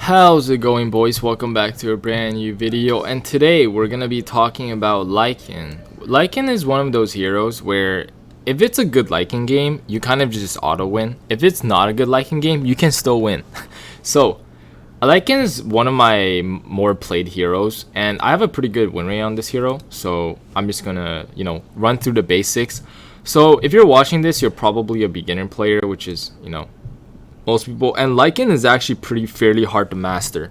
How's it going, boys? Welcome back to a brand new video, and today we're gonna be talking about Lycan. Lycan is one of those heroes where if it's a good Lycan game, you kind of just auto win. If it's not a good Lycan game, you can still win. So Lycan is one of my more played heroes, and I have a pretty good win rate on this hero, so I'm just gonna run through the basics. So if you're watching this, you're probably a beginner player, which is most people, and Lycan is actually fairly hard to master.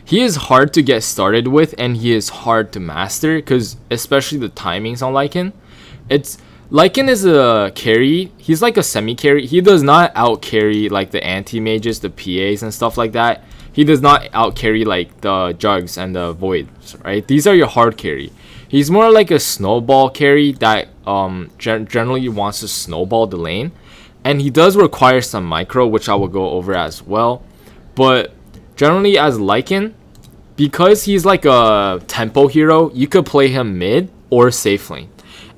He is hard to get started with, and he is hard to master because especially the timings on Lycan. Lycan is a carry. He's like a semi carry. He does not out carry like the anti mages, the PAs and stuff like that. He does not out carry like the jugs and the voids, right? These are your hard carry. He's more like a snowball carry that generally wants to snowball the lane. And he does require some micro, which I will go over as well. But generally as Lycan, because he's like a tempo hero, you could play him mid or safe lane.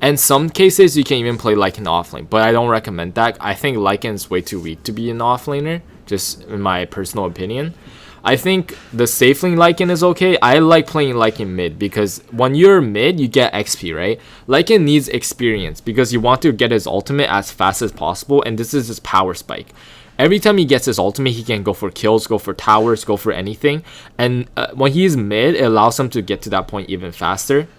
And some cases you can even play Lycan off lane, but I don't recommend that. I think Lycan is way too weak to be an off laner, just in my personal opinion. I think the safe lane Lycan is okay. I like playing Lycan mid because when you're mid, you get XP, right? Lycan needs experience because you want to get his ultimate as fast as possible, and this is his power spike. Every time he gets his ultimate, he can go for kills, go for towers, go for anything. And when he's mid, it allows him to get to that point even faster.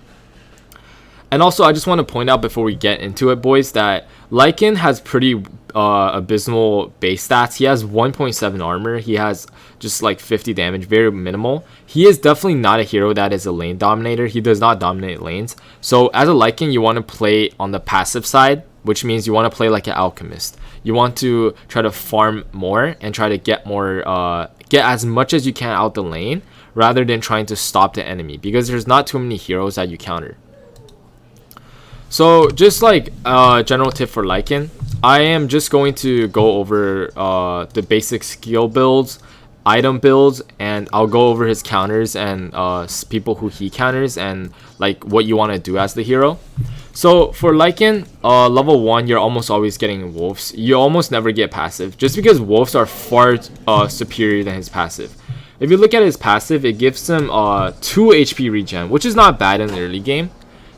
And also, I just want to point out before we get into it, boys, that Lycan has pretty abysmal base stats. He has 1.7 armor. He has just like 50 damage, very minimal. He is definitely not a hero that is a lane dominator. He does not dominate lanes. So as a Lycan, you want to play on the passive side, which means you want to play like an alchemist. You want to try to farm more and try to get more, get as much as you can out the lane rather than trying to stop the enemy, because there's not too many heroes that you counter. So just like general tip for Lycan, I am just going to go over the basic skill builds, item builds, and I'll go over his counters and people who he counters and like what you want to do as the hero. So for Lycan, level 1, you're almost always getting wolves. You almost never get passive just because wolves are far superior than his passive. If you look at his passive, it gives him 2 HP regen, which is not bad in the early game.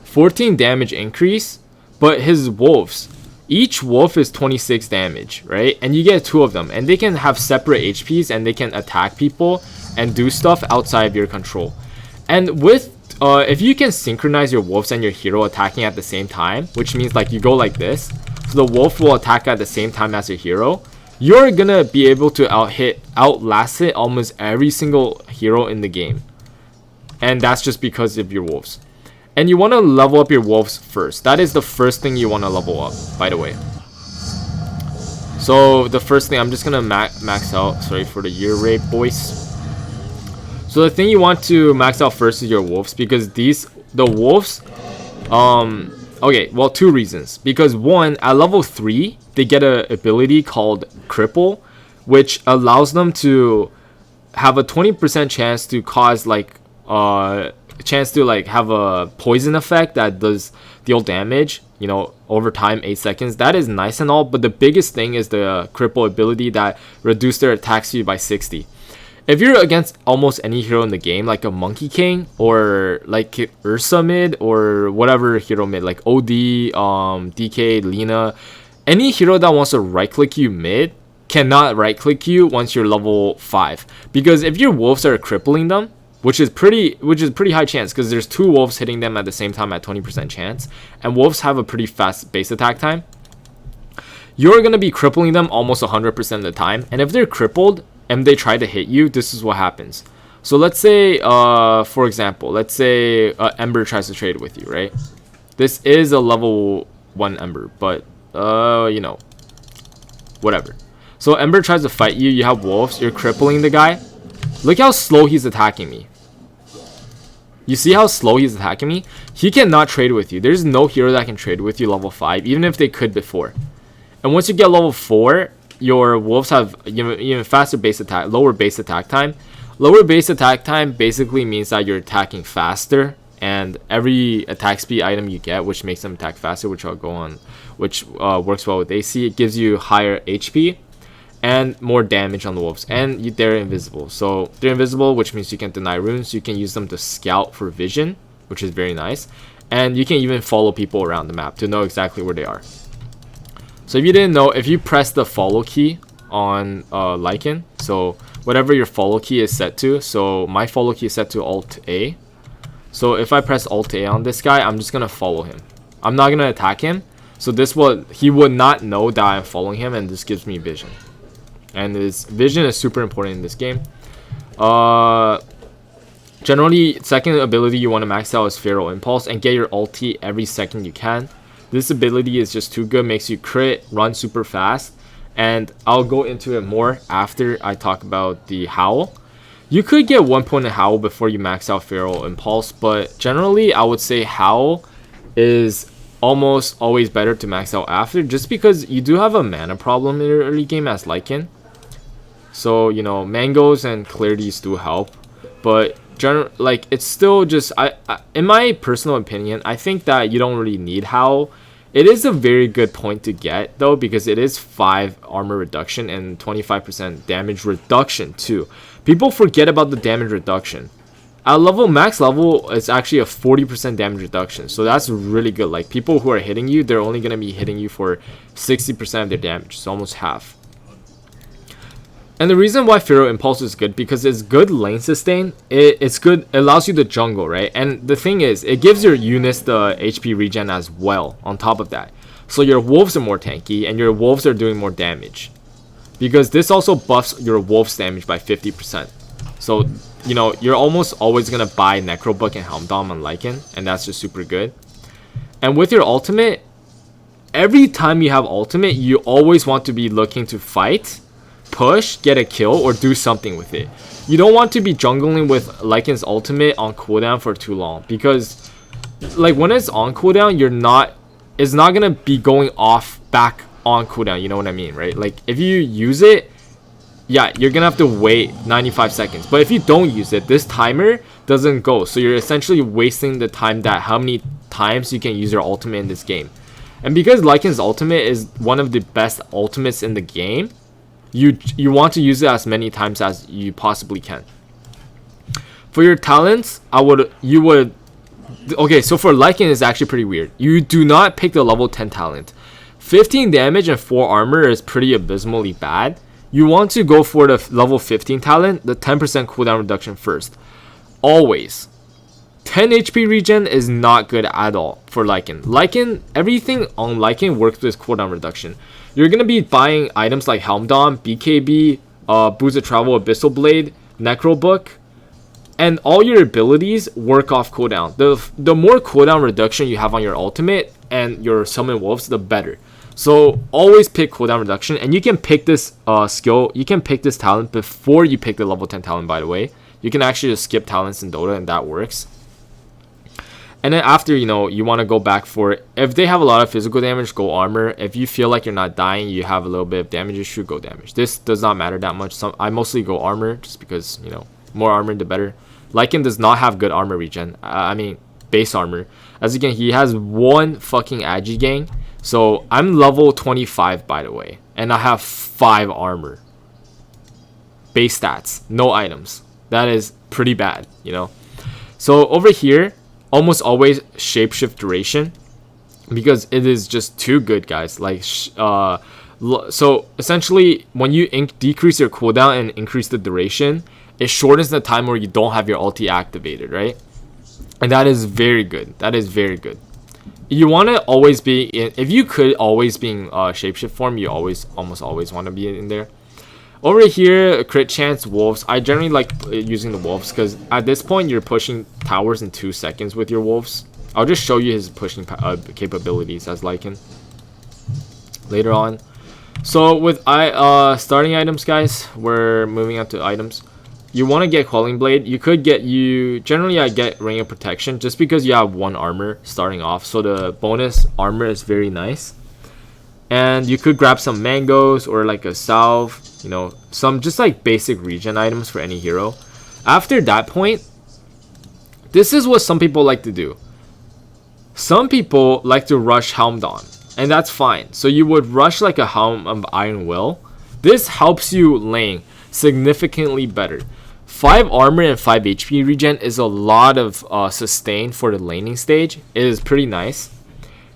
14 damage increase, but his wolves, each wolf is 26 damage, right? And you get 2 of them, and they can have separate HPs, and they can attack people and do stuff outside of your control. And with if you can synchronize your wolves and your hero attacking at the same time, which means like you go like this, so the wolf will attack at the same time as your hero, you're gonna be able to outlast it almost every single hero in the game. And that's just because of your wolves. And you want to level up your wolves first. That is the first thing you want to level up, by the way. So the first thing, I'm just going to max out, sorry for the year rate, boys. So the thing you want to max out first is your wolves, because the wolves, okay, well, 2 reasons. Because 1, at level 3, they get an ability called Cripple, which allows them to have a 20% chance to cause like, have a poison effect that does deal damage, over time, 8 seconds. That is nice and all, but the biggest thing is the cripple ability that reduces their attack speed by 60. If you're against almost any hero in the game, like a Monkey King or like Ursa mid or whatever hero mid, like OD, DK, Lina, any hero that wants to right click you mid cannot right click you once you're level 5, because if your wolves are crippling them, which is pretty high chance, because there's 2 wolves hitting them at the same time at 20% chance, and wolves have a pretty fast base attack time. You're going to be crippling them almost 100% of the time, and if they're crippled and they try to hit you, this is what happens. So let's say, for example, let's say Ember tries to trade with you, right? This is a level 1 Ember, but, whatever. So Ember tries to fight you, you have wolves, you're crippling the guy. Look how slow he's attacking me. You see how slow he's attacking me? He cannot trade with you. There's no hero that can trade with you level 5, even if they could before. And once you get level 4, your wolves have even faster base attack, lower base attack time. Lower base attack time basically means that you're attacking faster, and every attack speed item you get, which makes them attack faster, which I'll go on, which works well with AC, it gives you higher HP. and more damage on the wolves. And they're invisible. So they're invisible, which means you can deny runes. You can use them to scout for vision, which is very nice. And you can even follow people around the map to know exactly where they are. So if you didn't know, if you press the follow key on Lycan, so whatever your follow key is set to, so my follow key is set to Alt A. So if I press Alt A on this guy, I'm just gonna follow him. I'm not gonna attack him. So he would not know that I'm following him, and this gives me vision. And this vision is super important in this game. Generally, second ability you want to max out is Feral Impulse and get your ulti every second you can. This ability is just too good, makes you crit, run super fast, and I'll go into it more after I talk about the Howl. You could get 1 point in Howl before you max out Feral Impulse, but generally I would say Howl is almost always better to max out after, just because you do have a mana problem in your early game as Lycan. So, you know, mangoes and clarities do help, but like it's still just in my personal opinion, I think that you don't really need Howl. It is a very good point to get though, because it is 5 armor reduction and 25% damage reduction too. People forget about the damage reduction. At max level, it's actually a 40% damage reduction, so that's really good. Like, people who are hitting you, they're only gonna be hitting you for 60% of their damage, so almost half. And the reason why Feral Impulse is good, because it's good lane sustain. It's good, it allows you to jungle, right? And the thing is, it gives your units the HP regen as well on top of that. So your wolves are more tanky, and your wolves are doing more damage, because this also buffs your wolves damage by 50%. So, you know, you're almost always gonna buy Necrobook and Helmdom on Lycan, and that's just super good. And with your ultimate, every time you have ultimate, you always want to be looking to fight, push, get a kill, or do something with it. You don't want to be jungling with Lycan's ultimate on cooldown for too long, because like when it's on cooldown, it's not gonna be going off back on cooldown, you know what I mean, right? Like if you use it, yeah, you're gonna have to wait 95 seconds. But if you don't use it, this timer doesn't go, so you're essentially wasting the time that how many times you can use your ultimate in this game. And because Lycan's ultimate is one of the best ultimates in the game, you want to use it as many times as you possibly can. For your talents, okay, so for Lycan is actually pretty weird. You do not pick the level 10 talent. 15 damage and 4 armor is pretty abysmally bad. You want to go for the level 15 talent, the 10% cooldown reduction first. Always. 10 HP regen is not good at all for Lycan. Everything on Lycan works with cooldown reduction. You're going to be buying items like Helmdom, BKB, Boots of Travel, Abyssal Blade, Necrobook, and all your abilities work off cooldown. The more cooldown reduction you have on your ultimate and your summon wolves, the better. So always pick cooldown reduction, and you can pick this skill, you can pick this talent before you pick the level 10 talent, by the way. You can actually just skip talents in Dota, and that works. And then after, you know, you want to go back for it. If they have a lot of physical damage, go armor. If you feel like you're not dying, you have a little bit of damage issue, go damage. This does not matter that much. I mostly go armor just because, you know, more armor the better. Lycan does not have good armor regen. I mean, base armor. As again, he has 1 fucking Agi gang. So I'm level 25, by the way, and I have 5 armor. Base stats, no items. That is pretty bad, you know. So over here, almost always shapeshift duration, because it is just too good, guys. Like so essentially, when you decrease your cooldown and increase the duration, it shortens the time where you don't have your ulti activated, right? And that is very good. That is very good. You want to always be in, if you could always be in shapeshift form, you almost always want to be in there. Over here, crit chance, wolves. I generally like using the wolves because at this point you're pushing towers in 2 seconds with your wolves. I'll just show you his pushing capabilities as Lycan later on. So with starting items, guys, we're moving on to items. You want to get Quelling Blade. You could get generally I get Ring of Protection just because you have 1 armor starting off, so the bonus armor is very nice. And you could grab some mangoes or like a salve, you know, some just like basic regen items for any hero. After that point, this is what some people like to do. Some people like to rush Helmdom, and that's fine. So you would rush like a Helm of Iron Will, This helps you lane significantly better. 5 armor and 5 HP regen is a lot of sustain for the laning stage. It is pretty nice.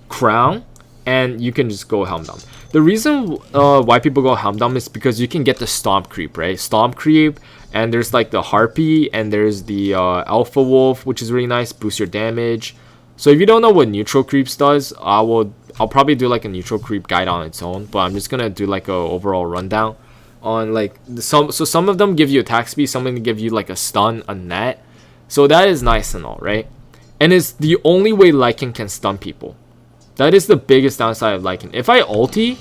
Crown, and you can just go Helmdom. The reason why people go Helmdom is because you can get the Stomp creep, right? Stomp creep, and there's like the Harpy, and there's the Alpha Wolf, which is really nice, boost your damage. So if you don't know what neutral creeps does, I'll probably do like a neutral creep guide on its own, but I'm just gonna do like a overall rundown on like some of them give you attack speed, some of them give you like a stun, a net. So that is nice and all, right? And it's the only way Lycan can stun people. That is the biggest downside of Lycan. If I ulti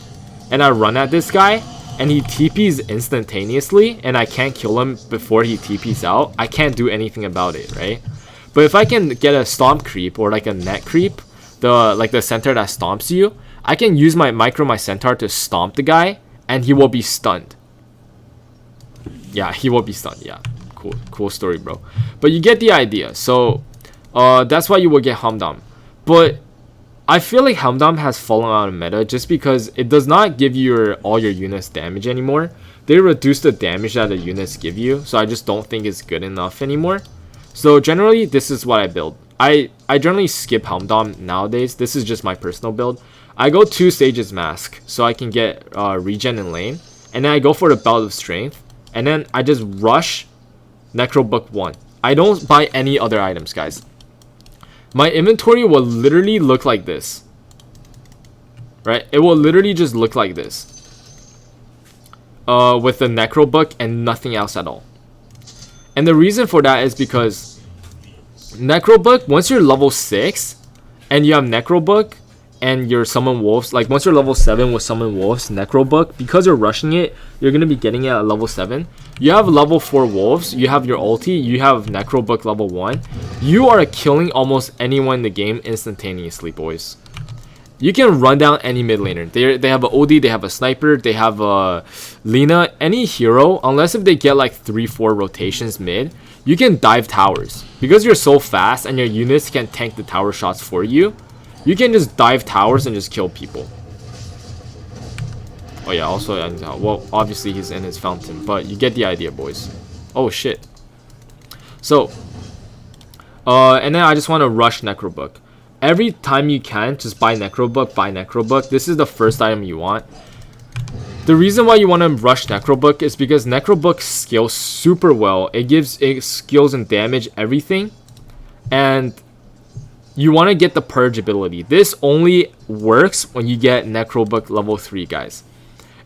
and I run at this guy and he TPs instantaneously and I can't kill him before he TPs out, I can't do anything about it, right? But if I can get a stomp creep or like a net creep, the centaur that stomps you, I can use my centaur to stomp the guy and he will be stunned. Yeah, he will be stunned. Yeah, cool story, bro. But you get the idea. So that's why you will get Helmdom. But I feel like Helmdom has fallen out of meta just because it does not give you all your units damage anymore. They reduce the damage that the units give you, so I just don't think it's good enough anymore. So generally, this is what I build. I generally skip Helmdom nowadays. This is just my personal build. I go 2 Sage's Mask so I can get regen in lane, and then I go for the Belt of Strength, and then I just rush Necrobook 1. I don't buy any other items, guys. My inventory will literally look like this, right? It will literally just look like this with the Necrobook and nothing else at all. And the reason for that is because Necrobook, once you're level 6 and you have Necrobook and you're summon wolves, like once you're level 7 with summon wolves, Necrobook, because you're rushing it, you're going to be getting it at level 7. You have level 4 wolves, you have your ulti, you have Necrobook level 1. You are killing almost anyone in the game instantaneously, boys. You can run down any mid laner. They have an OD, they have a sniper, they have a Lina, any hero, unless if they get like 3-4 rotations mid, you can dive towers. Because you're so fast and your units can tank the tower shots for you, you can just dive towers and just kill people. Oh yeah, also, well, obviously he's in his fountain, but you get the idea, boys. Oh shit. So, and then I just want to rush Necrobook. Every time you can, just buy Necrobook, buy Necrobook. This is the first item you want. The reason why you want to rush Necrobook is because Necrobook scales super well. It gives skills and damage, everything. And you want to get the Purge ability. This only works when you get Necrobook level 3, guys.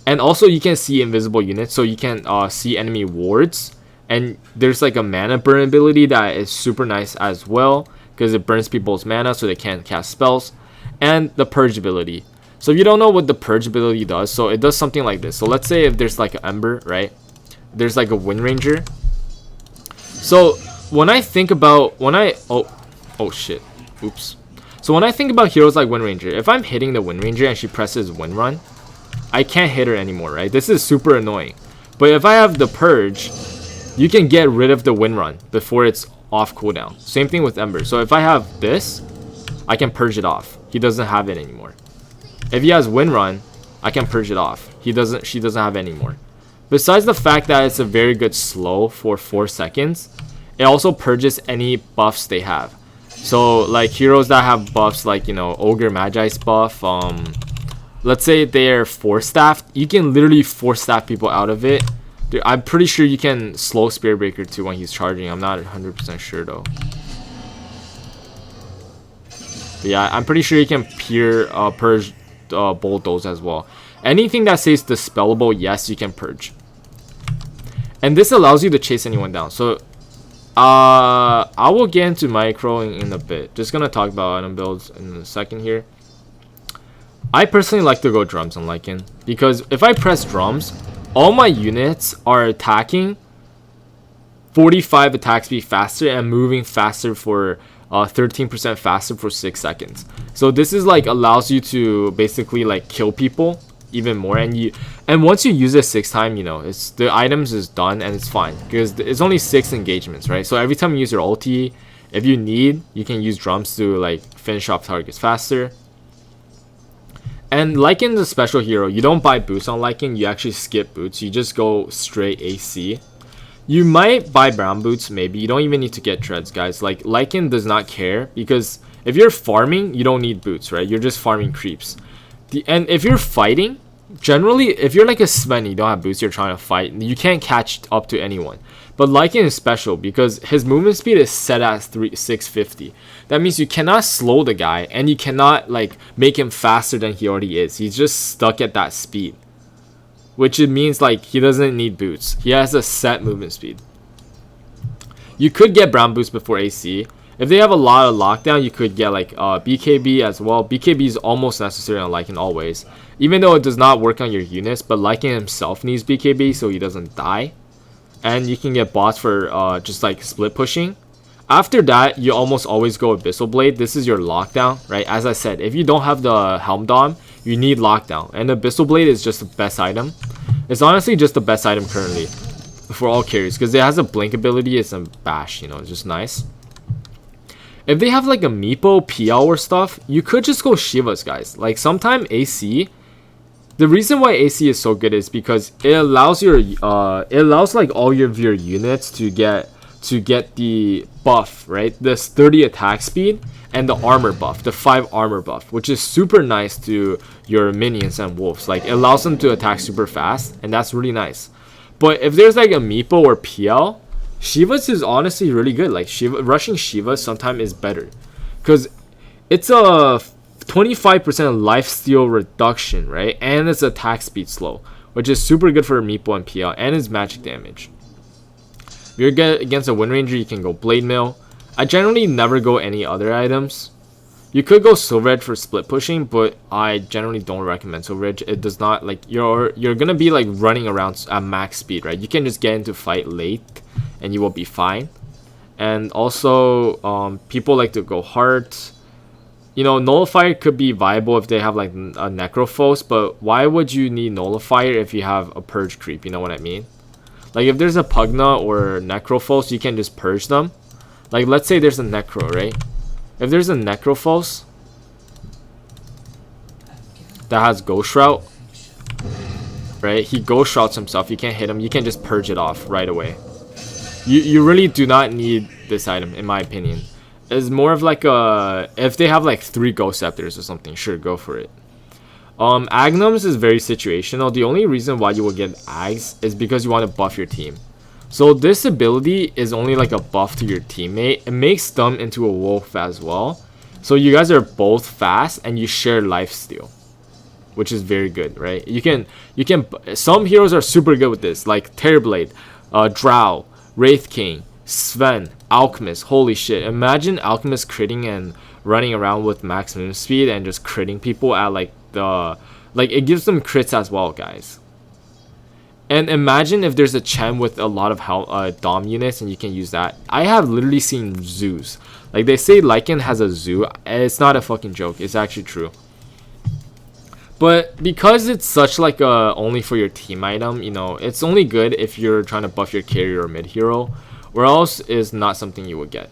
And also you can see invisible units, so you can see enemy wards. And there's like a mana burn ability that is super nice as well, because it burns people's mana so they can't cast spells. And the Purge ability. So if you don't know what the Purge ability does, so it does something like this. So let's say if there's like an Ember, right? There's like a Wind Ranger. So when I think about, oh shit, oops. So when I think about heroes like Wind Ranger, if I'm hitting the Wind Ranger and she presses Wind Run, I can't hit her anymore, right? This is super annoying. But if I have the Purge, you can get rid of the Wind Run before it's off cooldown. Same thing with Ember. So if I have this, I can purge it off. He doesn't have it anymore. If he has Wind Run, I can purge it off. She doesn't have it anymore. Besides the fact that it's a very good slow for 4 seconds, it also purges any buffs they have. So like heroes that have buffs like, you know, Ogre Magi's buff, let's say they're 4-staffed, you can literally 4-staff people out of it. Dude, I'm pretty sure you can slow Spear Breaker too when he's charging. I'm not 100% sure though. But yeah, I'm pretty sure you can purge Bulldoze as well. Anything that says dispellable, yes, you can purge. And this allows you to chase anyone down. So I will get into micro in a bit. Just gonna talk about item builds in a second here. I personally like to go drums on Lycan, because if I press drums, all my units are attacking 45 attack speed faster and moving faster for 13% faster for 6 seconds. So this is like allows you to basically like kill people even more, and once you use it 6 times, you know, it's the items is done and it's fine because it's only 6 engagements, right? So every time you use your ulti, if you need, you can use drums to like finish off targets faster. And Lycan's a special hero. You don't buy boots on Lycan, you actually skip boots. You just go straight AC. You might buy brown boots, maybe. You don't even need to get treads, guys. Like, Lycan does not care, because if you're farming, you don't need boots, right? You're just farming creeps. And if you're fighting, generally, if you're like a Sven, you don't have boots, you're trying to fight, you can't catch up to anyone. But Lycan is special because his movement speed is set at 650. That means you cannot slow the guy, and you cannot like make him faster than he already is. He's just stuck at that speed, which it means like he doesn't need boots. He has a set movement speed. You could get brown boots before AC. If they have a lot of lockdown, you could get like BKB as well. BKB is almost necessary on Lycan always, even though it does not work on your units. But Lycan himself needs BKB so he doesn't die. And you can get bots for just like split pushing. After that, you almost always go Abyssal Blade. This is your lockdown, right? As I said, if you don't have the Helm Dom, you need lockdown. And Abyssal Blade is just the best item. It's honestly just the best item currently for all carries, because it has a blink ability. It's a bash, you know, it's just nice. If they have like a Meepo, PL or stuff, you could just go Shivas, guys. Like sometime AC. The reason why AC is so good is because it allows your like all of your units to get the buff, right? This 30 attack speed and the armor buff, the 5 armor buff, which is super nice to your minions and wolves. Like it allows them to attack super fast, and that's really nice. But if there's like a Meepo or PL, Shivas is honestly really good. Like rushing Shivas sometimes is better, because it's a 25% lifesteal reduction, right? And its attack speed slow, which is super good for Meepo and PL, and its magic damage. If you're against a Wind Ranger, you can go Blade Mill. I generally never go any other items. You could go Silver Edge for split pushing, but I generally don't recommend Silver Edge. It does not, like, you're gonna be like running around at max speed, right? You can just get into fight late and you will be fine. And also people like to go Heart. You know, Nullifier could be viable if they have like a Necrophos, but why would you need Nullifier if you have a Purge creep? You know what I mean? Like if there's a Pugna or Necrophos, you can just purge them. Like let's say there's a Necro, right? If there's a Necrophos that has Ghost Route, right? He Ghost Routes himself, you can't hit him, you can just purge it off right away. You really do not need this item, in my opinion. It's more of like a, if they have like 3 Ghost Scepters or something, sure, go for it. Agnums is very situational. The only reason why you will get Ags is because you want to buff your team. So this ability is only like a buff to your teammate. It makes them into a wolf as well. So you guys are both fast and you share lifesteal, which is very good, right? You can some heroes are super good with this, like Terrorblade, Drow, Wraith King, Sven, Alchemist. Holy shit, imagine Alchemist critting and running around with maximum speed and just critting people at like it gives them crits as well, guys. And imagine if there's a Chen with a lot of Dom units and you can use that. I have literally seen zoos. Like they say Lycan has a zoo. It's not a fucking joke, it's actually true. But because it's such like a only for your team item, you know, it's only good if you're trying to buff your carrier or mid hero, or else is not something you would get.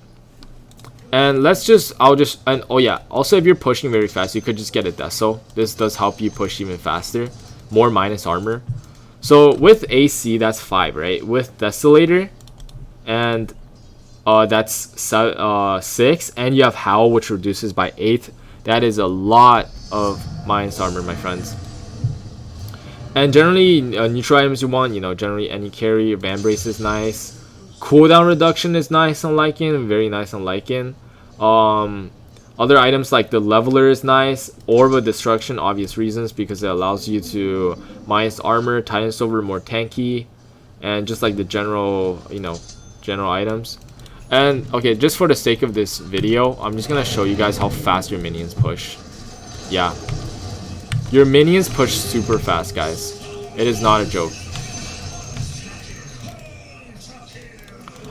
And oh yeah, also if you're pushing very fast, you could just get a Deso. This does help you push even faster. More minus armor. So with AC, that's 5, right? With Desolator, and that's 6, and you have Howl, which reduces by 8. That is a lot of minus armor, my friends. And generally, neutral items you want, you know, generally any carry. Vambrace is nice. Cooldown reduction is nice on Lycan, very nice on Lycan. Other items like the Leveler is nice. Orb of Destruction, obvious reasons, because it allows you to minus armor. Titan Silver, more tanky. And just like the general, you know, general items. And okay, just for the sake of this video, I'm just gonna show you guys how fast your minions push. Yeah, your minions push super fast, guys. It is not a joke.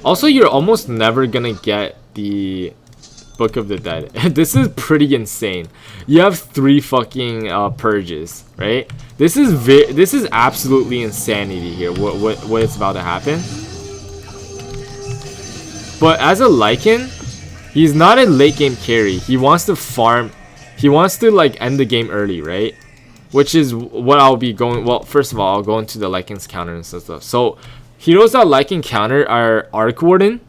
Also, you're almost never gonna get the Book of the Dead. This is pretty insane. You have 3 fucking purges, right? This is absolutely insanity here. What is about to happen? But as a Lycan, he's not a late game carry. He wants to farm. He wants to like end the game early, right? which is what I'll be going. Well, first of all, I'll go into the Lycan's counter and stuff. So heroes that Lycan counter are Arc Warden,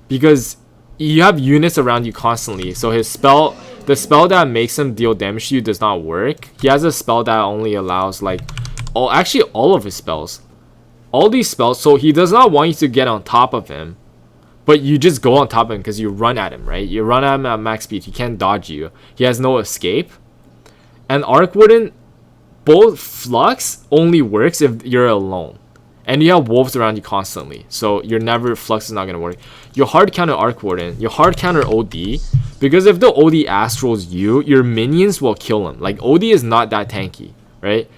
because you have units around you constantly. So his spell, the spell that makes him deal damage to you, does not work. He has a spell that only allows like, actually all of his spells, all these spells. So he does not want you to get on top of him, but you just go on top of him because you run at him, right? You run at him at max speed. He can't dodge you. He has no escape. And Arc Warden, both Flux only works if you're alone. And you have wolves around you constantly. So your never Flux is not going to work. Your hard counter Arc Warden. Your hard counter OD. Because if the OD astrals you, your minions will kill him. Like OD is not that tanky, right?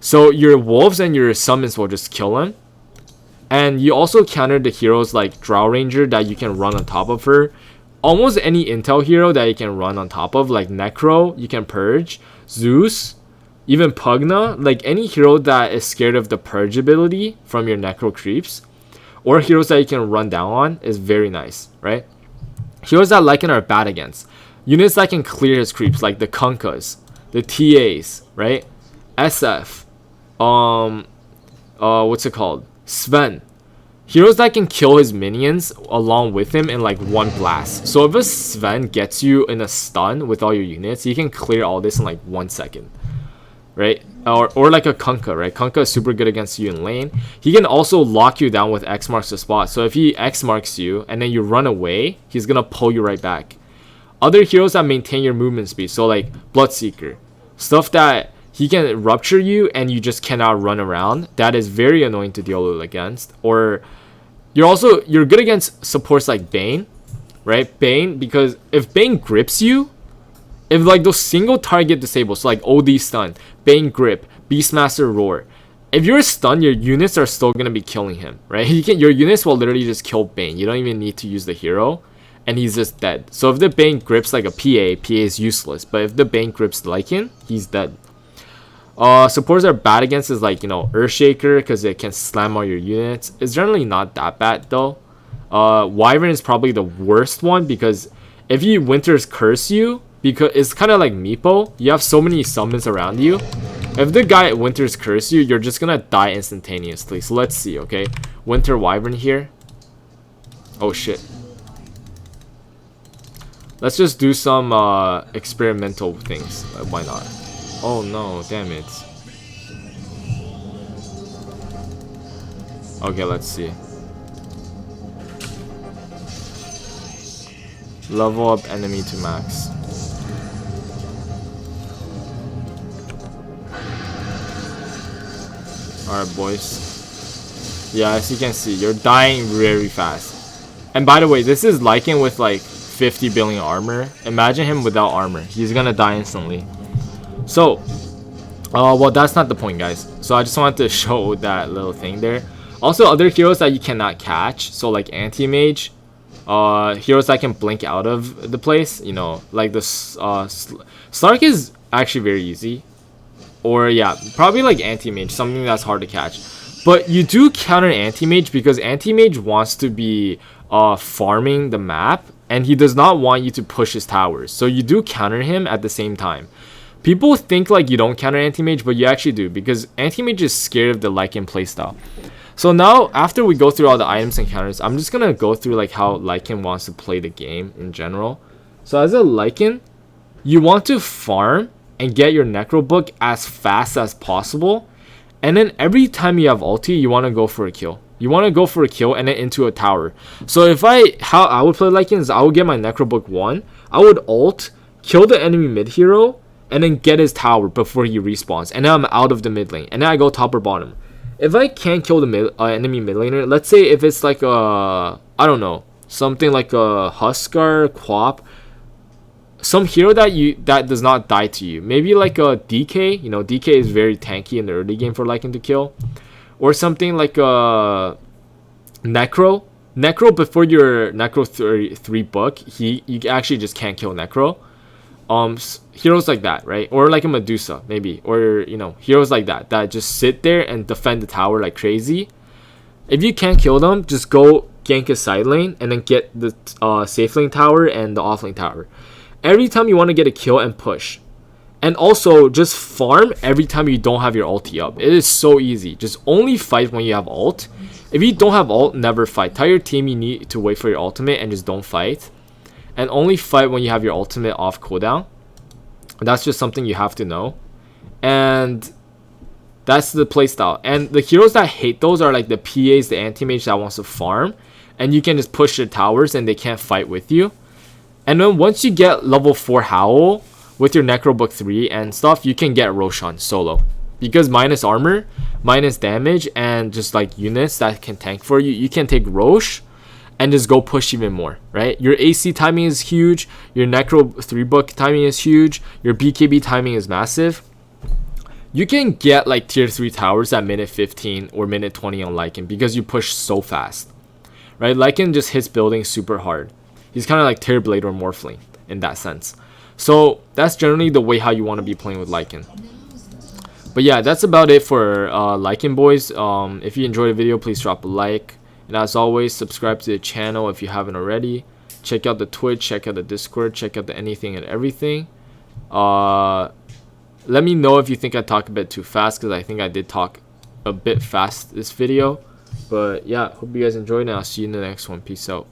So your wolves and your summons will just kill him. And you also counter the heroes like Drow Ranger that you can run on top of her. Almost any intel hero that you can run on top of, like Necro, you can purge. Zeus, even Pugna, like any hero that is scared of the purge ability from your Necro creeps, or heroes that you can run down on, is very nice, right? Heroes that Lycan are bad against. Units that can clear his creeps, like the Kunkas, the TAs, right? SF, what's it called? Sven. Heroes that can kill his minions along with him in like one blast. So if a Sven gets you in a stun with all your units, you can clear all this in like 1 second, right? Or like a Kunkka, right? Kunkka is super good against you in lane. He can also lock you down with X marks the spot. So if he X marks you and then you run away, he's gonna pull you right back. Other heroes that maintain your movement speed, so like Bloodseeker, stuff that he can rupture you and you just cannot run around. That is very annoying to deal with against. Or you're good against supports like Bane, right? Bane, because if Bane grips you, if like those single target disables, so like OD stun, Bane grip, Beastmaster roar, if you're stunned, your units are still gonna be killing him, right? Your units will literally just kill Bane. You don't even need to use the hero, and he's just dead. So if the Bane grips like a PA is useless. But if the Bane grips Lycan, he's dead. Supports are bad against is like, Earthshaker, because it can slam all your units. It's generally not that bad though. Wyvern is probably the worst one, because if he Winter's Curse you, because it's kind of like Meepo, you have so many summons around you. If the guy Winter's Curse you, you're just gonna die instantaneously. So let's see, okay? Winter Wyvern here. Oh shit. Let's just do some experimental things. Why not? Oh no, damn it. Okay, let's see. Level up enemy to max. Alright, boys. Yeah, as you can see, you're dying very fast. And by the way, this is Lycan with like 50 billion armor. Imagine him without armor. He's gonna die instantly. So, well, that's not the point, guys. So I just wanted to show that little thing there. Also, other heroes that you cannot catch, so like Anti-Mage, heroes that can blink out of the place, like the Slark is actually very easy. Or yeah, probably like Anti-Mage, something that's hard to catch. But you do counter Anti-Mage because Anti-Mage wants to be farming the map, and he does not want you to push his towers. So you do counter him at the same time. People think like you don't counter Anti-Mage, but you actually do, because Anti-Mage is scared of the Lycan playstyle. So now, after we go through all the items and counters, I'm just gonna go through like how Lycan wants to play the game in general. So as a Lycan, you want to farm and get your Necrobook as fast as possible, and then every time you have ulti, you want to go for a kill. You want to go for a kill and then into a tower. So how I would play Lycan is I would get my Necrobook 1, I would ult, kill the enemy mid hero, and then get his tower before he respawns, and then I'm out of the mid lane, and then I go top or bottom. If I can't kill the enemy mid laner, let's say if it's like a, I don't know, something like a Huskar, Quap, some hero that does not die to you, maybe like a DK. DK is very tanky in the early game for Lycan to kill, or something like a Necro before your Necro 3 book, you actually just can't kill Necro. Heroes like that, right? Or like a Medusa, maybe, or heroes like that just sit there and defend the tower like crazy. If you can't kill them, just go gank a side lane and then get the safe lane tower and the off lane tower. Every time you want to get a kill and push, And also, just farm every time you don't have your ulti up. It is so easy. Just only fight when you have ult. If you don't have ult, never fight. Tell your team you need to wait for your ultimate and just don't fight. And only fight when you have your ultimate off cooldown. That's just something you have to know. And that's the playstyle. And the heroes that hate those are like the PAs, the anti-mage that wants to farm. And you can just push the towers and they can't fight with you. And then once you get level 4 Howl with your Necrobook 3 and stuff, you can get Roshan solo. Because minus armor, minus damage, and just like units that can tank for you, you can take Rosh and just go push even more, right? Your AC timing is huge. Your Necro 3 book timing is huge. Your BKB timing is massive. You can get like tier 3 towers at minute 15 or minute 20 on Lycan because you push so fast, right? Lycan just hits buildings super hard. He's kind of like Terrorblade or Morphling in that sense. So that's generally the way how you want to be playing with Lycan. But yeah, that's about it for Lycan, boys. If you enjoyed the video, please drop a like. And as always, subscribe to the channel if you haven't already. Check out the Twitch, check out the Discord, check out the anything and everything. Let me know if you think I talk a bit too fast, because I think I did talk a bit fast this video. But yeah, hope you guys enjoyed, and I'll see you in the next one. Peace out.